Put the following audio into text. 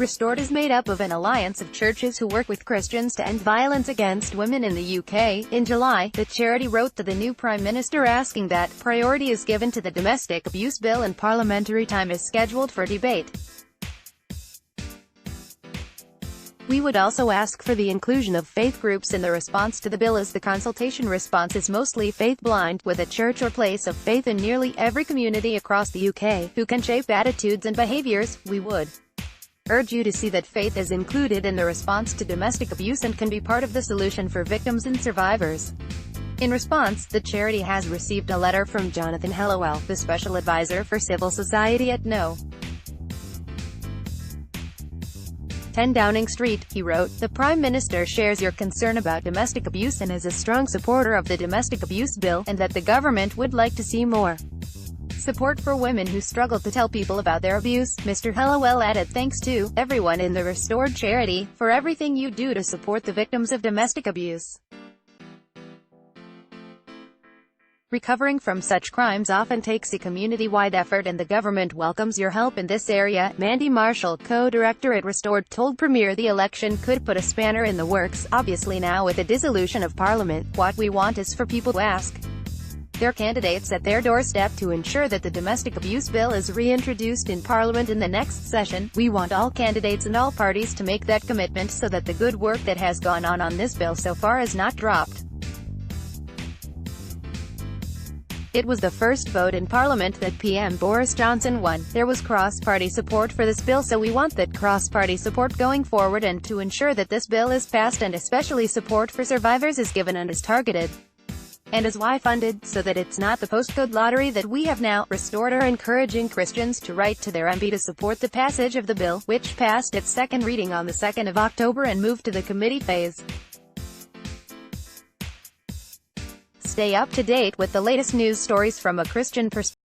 Restored is made up of an alliance of churches who work with Christians to end violence against women in the UK. In July, the charity wrote to the new Prime Minister asking that priority is given to the domestic abuse bill and parliamentary time is scheduled for debate. We would also ask for the inclusion of faith groups in the response to the bill, as the consultation response is mostly faith-blind, with a church or place of faith in nearly every community across the UK, who can shape attitudes and behaviours. We would urge you to see that faith is included in the response to domestic abuse and can be part of the solution for victims and survivors. In response, the charity has received a letter from Jonathan Hellawell, the Special Advisor for Civil Society at No.10 Downing Street. He wrote, "The Prime Minister shares your concern about domestic abuse and is a strong supporter of the domestic abuse bill, and that the government would like to see more support for women who struggle to tell people about their abuse." Mr. Hellawell added, "Thanks to everyone in the Restored charity for everything you do to support the victims of domestic abuse. Recovering from such crimes often takes a community-wide effort, and the government welcomes your help in this area." Mandy Marshall, co-director at Restored, told Premier the election could put a spanner in the works. "Obviously now, with the dissolution of Parliament, what we want is for people to ask their candidates at their doorstep to ensure that the domestic abuse bill is reintroduced in Parliament in the next session. We want all candidates and all parties to make that commitment so that the good work that has gone on this bill so far is not dropped. It was the first vote in Parliament that PM Boris Johnson won. There was cross-party support for this bill, so we want that cross-party support going forward, and to ensure that this bill is passed, and especially support for survivors is given and is targeted and is funded, so that it's not the postcode lottery that we have now." Restored are encouraging Christians to write to their MP to support the passage of the bill, which passed its second reading on the 2nd of October and moved to the committee phase. Stay up to date with the latest news stories from a Christian perspective.